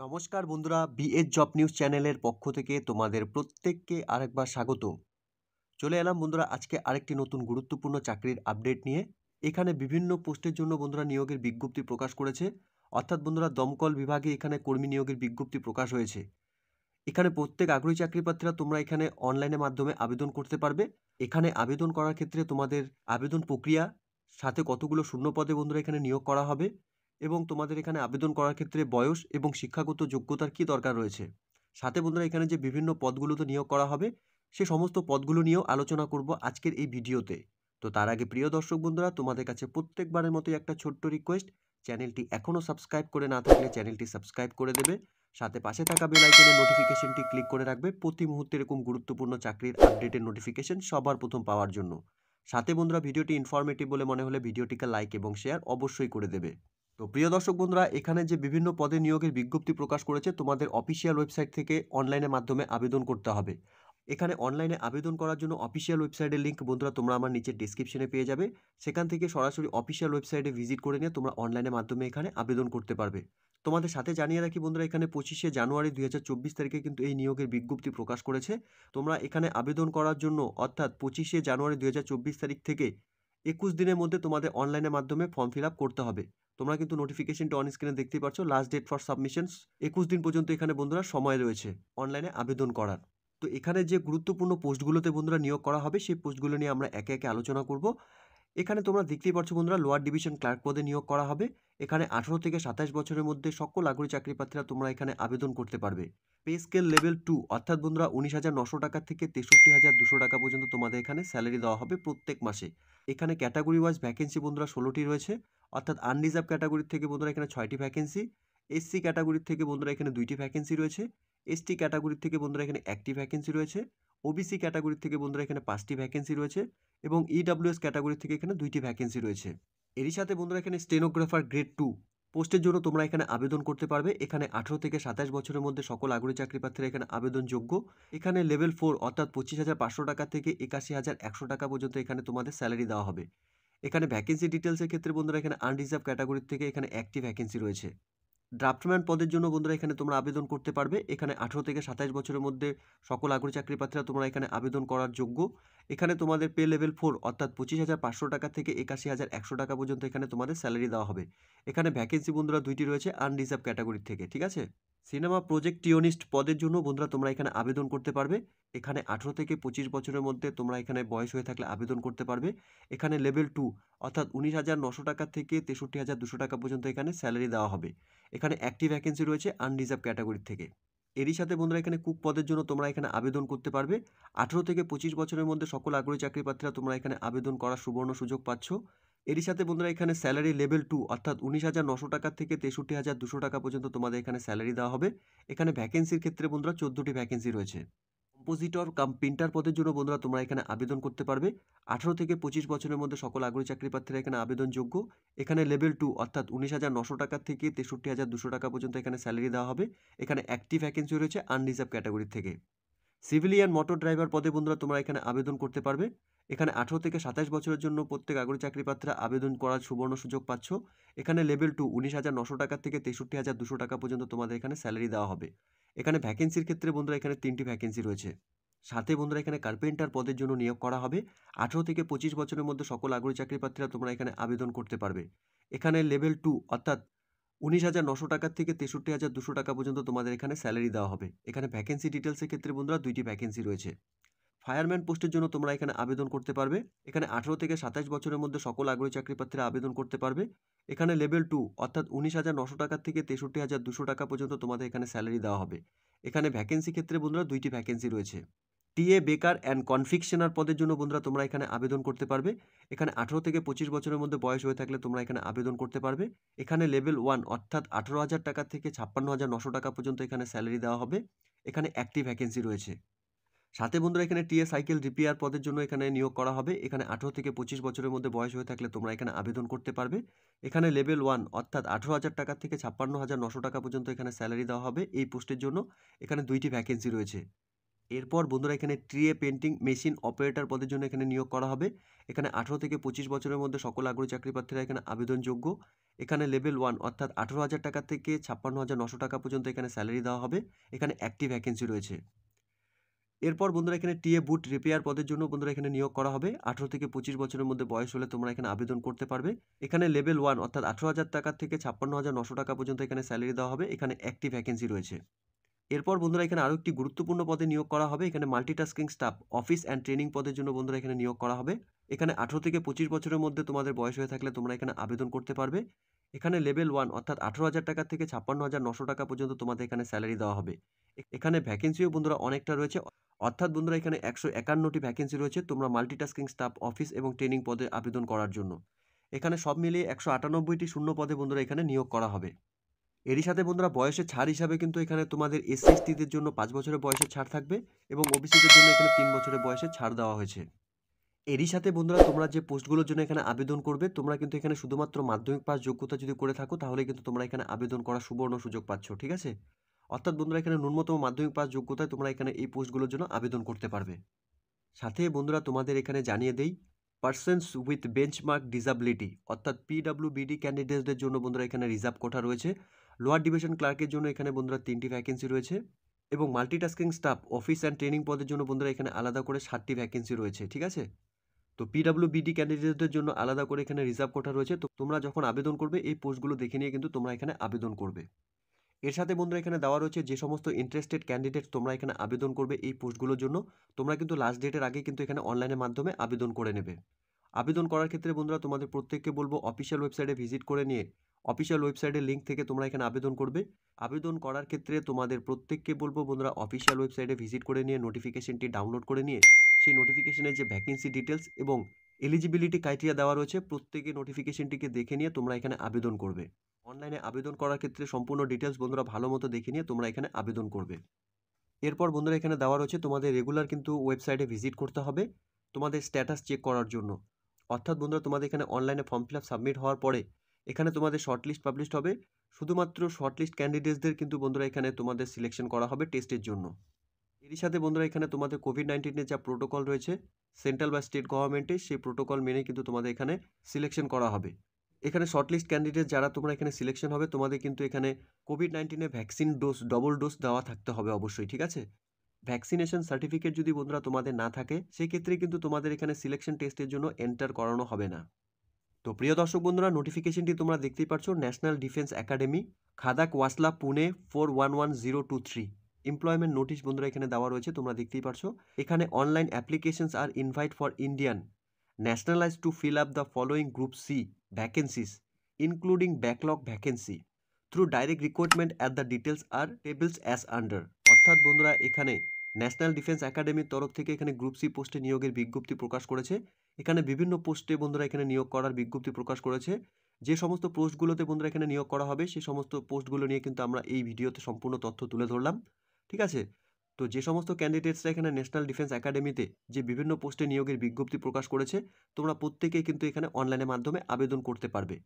নমস্কার বন্ধুরা, BS job news চ্যানেলের পক্ষ থেকে তোমাদের প্রত্যেককে আরেকবার স্বাগত। চলে এলাম বন্ধুরা আজকে আরেকটি নতুন গুরুত্বপূর্ণ চাকরির আপডেট নিয়ে। এখানে বিভিন্ন পোস্টের জন্য বন্ধুরা নিয়োগের বিজ্ঞপ্তি প্রকাশ করেছে। অর্থাৎ বন্ধুরা দমকল বিভাগে এখানে কর্মী নিয়োগের বিজ্ঞপ্তি প্রকাশ হয়েছে। এখানে প্রত্যেক আগ্রহী চাকরিপ্রার্থীরা তোমরা এখানে অনলাইনের মাধ্যমে আবেদন করতে পারবে। এখানে আবেদন করার ক্ষেত্রে তোমাদের আবেদন প্রক্রিয়া, সাথে কতগুলো শূন্য পদে বন্ধুরা এখানে নিয়োগ করা হবে এবং তোমাদের এখানে আবেদন করার ক্ষেত্রে বয়স এবং শিক্ষাগত যোগ্যতার কী দরকার রয়েছে, সাথে বন্ধুরা এখানে যে বিভিন্ন পদগুলোতে নিয়োগ করা হবে সে সমস্ত পদগুলো নিয়েও আলোচনা করব আজকের এই ভিডিওতে। তো তার আগে প্রিয় দর্শক বন্ধুরা, তোমাদের কাছে প্রত্যেকবারের মতোই একটা ছোট্ট রিকোয়েস্ট, চ্যানেলটি এখনও সাবস্ক্রাইব করে না থাকলে চ্যানেলটি সাবস্ক্রাইব করে দেবে, সাথে পাশে থাকা বেল আইকনের নোটিফিকেশনটি ক্লিক করে রাখবে প্রতি মুহূর্তে এরকম গুরুত্বপূর্ণ চাকরির আপডেটের নোটিফিকেশন সবার প্রথম পাওয়ার জন্য। সাথে বন্ধুরা ভিডিওটি ইনফরমেটিভ বলে মনে হলে ভিডিওটিকে লাইক এবং শেয়ার অবশ্যই করে দেবে। তো প্রিয় দর্শক বন্ধুরা, এখানে যে বিভিন্ন পদে নিয়োগের বিজ্ঞপ্তি প্রকাশ করেছে তোমাদের অফিসিয়াল ওয়েবসাইট থেকে অনলাইনের মাধ্যমে আবেদন করতে হবে। এখানে অনলাইনে আবেদন করার জন্য অফিসিয়াল ওয়েবসাইটের লিঙ্ক বন্ধুরা তোমরা আমার নিচের ডেসক্রিপশনে পেয়ে যাবে। সেখান থেকে সরাসরি অফিসিয়াল ওয়েবসাইটে ভিজিট করে নিয়ে তোমরা অনলাইনের মাধ্যমে এখানে আবেদন করতে পারবে। তোমাদের সাথে জানিয়ে রাখি বন্ধুরা, এখানে 25শে জানুয়ারি 2024 তারিখে কিন্তু এই নিয়োগের বিজ্ঞপ্তি প্রকাশ করেছে। তোমরা এখানে আবেদন করার জন্য অর্থাৎ 25শে জানুয়ারি 2024 তারিখ থেকে 21 দিনের মধ্যে তোমাদের অনলাইনের মাধ্যমে ফর্ম ফিল আপ করতে হবে। তোমরা কিন্তু নোটিফিকেশনটা অন স্ক্রিনে দেখতেই পাচ্ছ, লাস্ট ডেট ফর সাবমিশনস 21 দিন পর্যন্ত এখানে বন্ধুরা সময় রয়েছে অনলাইনে আবেদন করার। তো এখানে যে গুরুত্বপূর্ণ পোস্টগুলোতে বন্ধুরা নিয়োগ করা হবে সেই পোস্টগুলো নিয়ে আমরা একে একে আলোচনা করব। এখানে তোমরা দেখতেই পাচ্ছ বন্ধুরা, লোয়ার ডিভিশন ক্লার্ক পদে নিয়োগ করা হবে। এখানে 18 থেকে 27 বছরের মধ্যে সকল আগ্রহী চাকরি প্রার্থীরা তোমরা এখানে আবেদন করতে পারবে। পে স্কেল লেভেল 2 অর্থাৎ বন্ধুরা 19,900 টাকা থেকে 63,200 টাকা পর্যন্ত তোমাদের এখানে স্যালারি দেওয়া হবে প্রত্যেক মাসে। এখানে ক্যাটাগরি ওয়াইজ ভ্যাকেন্সি বন্ধুরা 16টি রয়েছে। অর্থাৎ আনরিজার্ভ ক্যাটাগরির থেকে বন্ধুরা এখানে 6টি ভ্যাকেন্সি, এসসি ক্যাটাগরির থেকে বন্ধুরা এখানে 2টি ভ্যাকেন্সি রয়েছে, এসটি ক্যাটাগরির থেকে বন্ধুরা এখানে 1টি ভ্যাকেন্সি রয়েছে, ওবিসি ক্যাটাগরির থেকে বন্ধুরা এখানে 5টি ভ্যাকেন্সি রয়েছে এবং ইডব্লিউএস ক্যাটাগরি থেকে এখানে 2টি ভ্যাকেন্সি রয়েছে। এরই সাথে বন্ধুরা এখানে স্টেনোগ্রাফার গ্রেড 2 পোস্টের জন্য তোমরা এখানে আবেদন করতে পারবে। এখানে 18 থেকে 27 বছরের মধ্যে সকল আগ্রহী চাকরি প্রার্থীরা এখানে আবেদনযোগ্য। এখানে লেভেল 4 অর্থাৎ 25,500 টাকা থেকে 81,100 টাকা পর্যন্ত এখানে তোমাদের স্যালারি দেওয়া হবে। এখানে ভ্যাকেন্সি ডিটেলসের ক্ষেত্রে বন্ধুরা এখানে আনরিজার্ভ ক্যাটাগরির থেকে এখানে 1টি ভ্যাকেন্সি রয়েছে। ড্রাফটম্যান পদের জন্য বন্ধুরা এখানে তোমরা আবেদন করতে পারবে। এখানে 18 থেকে 27 বছরের মধ্যে সকল আগ্রহী চাকরি প্রার্থীরা তোমরা এখানে আবেদন করার যোগ্য। এখানে তোমাদের পে লেভেল 4 অর্থাৎ 25,500 টাকা থেকে 81,100 টাকা পর্যন্ত এখানে তোমাদের স্যালারি দেওয়া হবে। এখানে ভ্যাকেন্সি বন্ধুরা 2টি রয়েছে আনরিজার্ভ ক্যাটাগরির থেকে, ঠিক আছে। সিনেমা প্রজেক্টিওনিস্ট পদের জন্য বন্ধুরা তোমরা এখানে আবেদন করতে পারবে। এখানে 18 থেকে 25 বছরের মধ্যে তোমরা এখানে বয়স হয়ে থাকলে আবেদন করতে পারবে। এখানে লেভেল 2 অর্থাৎ 19,900 টাকা থেকে 63,200 টাকা পর্যন্ত এখানে স্যালারি দেওয়া হবে। এখানে 1টি ভ্যাকেন্সি রয়েছে আনরিজার্ভ ক্যাটাগরি থেকে। এরই সাথে বন্ধুরা এখানে কুক পদের জন্য তোমরা এখানে আবেদন করতে পারবে। 18 থেকে 25 বছরের মধ্যে সকল আগ্রহী চাকরি প্রার্থীরা তোমরা এখানে আবেদন করার সুবর্ণ সুযোগ পাচ্ছ। এরই সাথে বন্ধুরা এখানে স্যালারি লেভেল 2 অর্থাৎ 19,900 টাকা থেকে 63,200 টাকা পর্যন্ত তোমাদের এখানে স্যালারি দেওয়া হবে। এখানে ভ্যাকেন্সির ক্ষেত্রে বন্ধুরা 14টি ভ্যাকেন্সি রয়েছে। কম্পোজিটর কাম প্রিন্টার পদের জন্য বন্ধুরা তোমরা এখানে আবেদন করতে পারবে। 18 থেকে 25 বছরের মধ্যে সকল আগ্রহী চাকরি প্রার্থীরা এখানে আবেদনযোগ্য। এখানে লেভেল 2 অর্থাৎ 19,900 টাকা থেকে 63,200 টাকা পর্যন্ত এখানে স্যালারি দেওয়া হবে। এখানে 1টি ভ্যাকেন্সি রয়েছে আনরিজার্ভ ক্যাটাগরি থেকে। সিভিলিয়ান মোটর ড্রাইভার পদে বন্ধুরা তোমরা এখানে আবেদন করতে পারবে। এখানে 18 থেকে 27 বছরের জন্য প্রত্যেক আগ্রহী চাকরি প্রার্থীরা আবেদন করার সুবর্ণ সুযোগ পাচ্ছ। এখানে লেভেল 2 19,900 টাকা থেকে 63,200 টাকা পর্যন্ত তোমাদের এখানে স্যালারি দেওয়া হবে। এখানে ভ্যাকেন্সির ক্ষেত্রে বন্ধুরা এখানে 3টি ভ্যাকেন্সি রয়েছে। সাথে বন্ধুরা এখানে কার্পেন্টার পদের জন্য নিয়োগ করা হবে। 18 থেকে 25 বছরের মধ্যে সকল আগ্রহী চাকরি প্রার্থীরা তোমরা এখানে আবেদন করতে পারবে। এখানে লেভেল 2 অর্থাৎ 19,900 টাকা থেকে 63,200 টাকা পর্যন্ত তোমাদের এখানে স্যালারি দেওয়া হবে। এখানে ভ্যাকেন্সি ডিটেলসের ক্ষেত্রে বন্ধুরা 2টি ভ্যাকেন্সি রয়েছে। ফায়ারম্যান পোস্টের জন্য তোমরা এখানে আবেদন করতে পারবে। এখানে 18 থেকে 27 বছরের মধ্যে সকল আগ্রহী চাকরি প্রার্থীরা আবেদন করতে পারবে। এখানে লেভেল 2 অর্থাৎ 19,900 টাকা থেকে 63,200 টাকা পর্যন্ত তোমাদের এখানে স্যালারি দেওয়া হবে। এখানে ভ্যাকেন্সি ক্ষেত্রে বন্ধুরা 2টি ভ্যাকেন্সি রয়েছে। টিএ বেকার অ্যান্ড কনফিকশনার পদের জন্য বন্ধুরা তোমরা এখানে আবেদন করতে পারবে। এখানে 18 থেকে 25 বছরের মধ্যে বয়স হয়ে থাকলে তোমরা এখানে আবেদন করতে পারবে। এখানে লেভেল 1 অর্থাৎ 18,000 টাকা থেকে 56,900 টাকা পর্যন্ত এখানে স্যালারি দেওয়া হবে। এখানে 1টি ভ্যাকেন্সি রয়েছে। সাথে বন্ধুরা এখানে টিএ সাইকেল রিপেয়ার পদের জন্য এখানে নিয়োগ করা হবে। এখানে 18 থেকে 25 বছরের মধ্যে বয়স হয়ে থাকলে তোমরা এখানে আবেদন করতে পারবে। এখানে লেভেল 1 অর্থাৎ 18,000 টাকা থেকে 56,900 টাকা পর্যন্ত এখানে স্যালারি দেওয়া হবে এই পোস্টের জন্য। এখানে 2টি ভ্যাকেন্সি রয়েছে। এরপর বন্ধুরা এখানে ট্রিয়ে পেন্টিং মেশিন অপারেটর পদের জন্য এখানে নিয়োগ করা হবে। এখানে 18 থেকে 25 বছরের মধ্যে সকল আগ্রহী চাকরি প্রার্থীরা এখানে আবেদনযোগ্য। এখানে লেভেল 1 অর্থাৎ 18,000 টাকা থেকে 56,900 টাকা পর্যন্ত এখানে স্যালারি দেওয়া হবে। এখানে একটি ভ্যাকেন্সি রয়েছে। এরপর বন্ধুরা এখানে টিএ বুট রিপেয়ার পদের জন্য বন্ধুরা এখানে নিয়োগ করা হবে। 18 থেকে 25 বছরের মধ্যে বয়স হলে তোমরা এখানে আবেদন করতে পারবে। এখানে লেভেল 1 অর্থাৎ 18,000 টাকা থেকে 56,900 টাকা পর্যন্ত এখানে স্যালারি দেওয়া হবে। এখানে একটি ভ্যাকেন্সি রয়েছে। এরপর বন্ধুরা এখানে আরও একটি গুরুত্বপূর্ণ পদে নিয়োগ করা হবে। এখানে multitasking staff office and training পদের জন্য বন্ধুরা এখানে নিয়োগ করা হবে। এখানে 18 থেকে 25 বছরের মধ্যে তোমাদের বয়স হয়ে থাকলে তোমরা এখানে আবেদন করতে পারবে। এখানে লেভেল 1 অর্থাৎ 18,000 টাকা থেকে 56,900 টাকা পর্যন্ত তোমাদের এখানে স্যালারি দেওয়া হবে। এখানে ভ্যাকেন্সিও বন্ধুরা অনেকটা রয়েছে, অর্থাৎ বন্ধুরা এখানে 151টি ভ্যাকেন্সি রয়েছে তোমরা মাল্টিটাস্কিং স্টাফ অফিস এবং ট্রেনিং পদে আবেদন করার জন্য। এখানে সব মিলিয়ে 198টি শূন্য পদে বন্ধুরা এখানে নিয়োগ করা হবে। এরই সাথে বন্ধুরা বয়সের ছাড় হিসাবে কিন্তু এখানে তোমাদের এসসি এসটিদের জন্য 5 বছরের বয়সের ছাড় থাকবে এবং ওবিসিদের জন্য এখানে 3 বছরের বয়সের ছাড় দেওয়া হয়েছে। এরই সাথে বন্ধুরা তোমরা যে পোস্টগুলোর জন্য এখানে আবেদন করবে তোমরা কিন্তু এখানে শুধুমাত্র মাধ্যমিক পাস যোগ্যতা যদি করে থাকো তাহলে কিন্তু তোমরা এখানে আবেদন করার সুবর্ণ সুযোগ পাচ্ছ, ঠিক আছে? অর্থাৎ বন্ধুরা এখানে ন্যূনতম মাধ্যমিক পাস যোগ্যতায় তোমরা এখানে এই পোস্টগুলোর জন্য আবেদন করতে পারবে। সাথে বন্ধুরা তোমাদের এখানে জানিয়ে দেই, পার্সনস উইথ বেঞ্চমার্ক ডিসাবিলিটি অর্থাৎ পিডব্লিউবিডি ক্যান্ডিডেটসদের জন্য বন্ধুরা এখানে রিজার্ভ কোটা রয়েছে। লোয়ার ডিভিশন ক্লার্কের জন্য এখানে বন্ধুরা 3টি ভ্যাকেন্সি রয়েছে এবং multitasking staff office and training পদের জন্য বন্ধুরা এখানে আলাদা করে 7টি ভ্যাকেন্সি রয়েছে, ঠিক আছে? তো পিডব্লিউবিডি ক্যান্ডিডেটদের জন্য আলাদা করে এখানে রিজার্ভ কোটা রয়েছে। তো তোমরা যখন আবেদন করবে এই পোস্টগুলো দেখে নিয়ে কিন্তু তোমরা এখানে আবেদন করবে। এর সাথে বন্ধুরা এখানে দেওয়া রয়েছে যে সমস্ত ইন্টারেস্টেড ক্যান্ডিডেট তোমরা এখানে আবেদন করবে এই পোস্টগুলোর জন্য তোমরা কিন্তু লাস্ট ডেটের আগে কিন্তু এখানে অনলাইনের মাধ্যমে আবেদন করে নেবে। আবেদন করার ক্ষেত্রে বন্ধুরা তোমাদের প্রত্যেককে বলবো অফিসিয়াল ওয়েবসাইটে ভিজিট করে নিয়ে অফিসিয়াল ওয়েবসাইটের লিঙ্ক থেকে তোমরা এখানে আবেদন করবে। আবেদন করার ক্ষেত্রে তোমাদের প্রত্যেককে বলবো বন্ধুরা অফিসিয়াল ওয়েবসাইটে ভিজিট করে নিয়ে নোটিফিকেশনটি ডাউনলোড করে নিয়ে সেই নোটিফিকেশনের যে ভ্যাকেন্সি ডিটেলস এবং এলিজিবিলিটি ক্রাইটেরিয়া দেওয়া রয়েছে প্রত্যেকে নোটিফিকেশনটিকে দেখে নিয়ে তোমরা এখানে আবেদন করবে। অনলাইনে আবেদন করার ক্ষেত্রে সম্পূর্ণ ডিটেলস বন্ধুরা ভালো মতো দেখে নিয়ে তোমরা এখানে আবেদন করবে। এরপর বন্ধুরা এখানে দেওয়া রয়েছে তোমাদের রেগুলার কিন্তু ওয়েবসাইটে ভিজিট করতে হবে তোমাদের স্ট্যাটাস চেক করার জন্য। অর্থাৎ বন্ধুরা তোমাদের এখানে অনলাইনে ফর্ম ফিল আপ সাবমিট হওয়ার পরে এখানে তোমাদের শর্টলিস্ট পাবলিশড হবে। শুধুমাত্র শর্টলিস্ট ক্যান্ডিডেটসদের কিন্তু বন্ধুরা এখানে তোমাদের সিলেকশন করা হবে টেস্টের জন্য। এরই সাথে বন্ধুরা এখানে তোমাদের কোভিড-19-এর যা প্রোটোকল রয়েছে সেন্ট্রাল বা স্টেট গভর্নমেন্টের সেই প্রোটোকল মেনে কিন্তু তোমাদের এখানে সিলেকশন করা হবে। এখানে শর্টলিস্ট ক্যান্ডিডেট যারা তোমরা এখানে সিলেকশন হবে তোমাদের কিন্তু এখানে কোভিড-19-এর ভ্যাকসিন ডোজ ডবল ডোজ দেওয়া থাকতে হবে অবশ্যই, ঠিক আছে? ভ্যাকসিনেশন সার্টিফিকেট যদি বন্ধুরা তোমাদের না থাকে সেই ক্ষেত্রে কিন্তু তোমাদের এখানে সিলেকশন টেস্টের জন্য এন্টার করানো হবে না। তো প্রিয় দর্শক বন্ধুরা নোটিফিকেশনটি তোমরা দেখতেই পারছো, national defence academy Khadakwasla Pune 411023 employment notice বন্ধুরা এখানে দেওয়া রয়েছে তোমরা দেখতেই পারছো। এখানে online applications are invite for Indian nationalise to fill up the following group C vacancies including backlog vacancy through direct recruitment at the details are tables as under. অর্থাৎ বন্ধুরা এখানে ন্যাশনাল ডিফেন্স একাডেমির তরফ থেকে এখানে গ্রুপ সি পোস্টে নিয়োগের বিজ্ঞপ্তি প্রকাশ করেছে। এখানে বিভিন্ন পোস্টে বন্ধুরা এখানে নিয়োগ করার বিজ্ঞপ্তি প্রকাশ করেছে। যে সমস্ত পোস্টগুলোতে বন্ধুরা এখানে নিয়োগ করা হবে সেই সমস্ত পোস্টগুলো নিয়ে কিন্তু আমরা এই ভিডিওতে সম্পূর্ণ তথ্য তুলে ধরলাম, ঠিক আছে? তো যে সমস্ত ক্যান্ডিডেটসরা এখানে ন্যাশনাল ডিফেন্স একাডেমিতে যে বিভিন্ন পোস্টে নিয়োগের বিজ্ঞপ্তি প্রকাশ করেছে তোমরা প্রত্যেকেই কিন্তু এখানে অনলাইনের মাধ্যমে আবেদন করতে পারবে।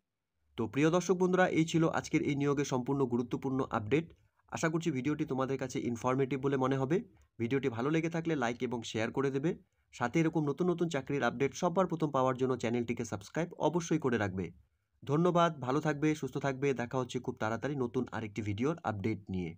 তো প্রিয় দর্শক বন্ধুরা এই ছিল আজকের এই নিয়োগের সম্পূর্ণ গুরুত্বপূর্ণ আপডেট। আশা করছি ভিডিওটি তোমাদের কাছে ইনফরমেটিভ বলে মনে হবে। ভিডিওটি ভালো লেগে থাকলে লাইক এবং শেয়ার করে দেবে। সাথে এরকম নতুন নতুন চাকরির আপডেট সবার প্রথম পাওয়ার জন্য চ্যানেলটিকে সাবস্ক্রাইব অবশ্যই করে রাখবে। ধন্যবাদ, ভালো থাকবে, সুস্থ থাকবে। দেখা হচ্ছে খুব তাড়াতাড়ি নতুন আরেকটি ভিডিওর আপডেট নিয়ে।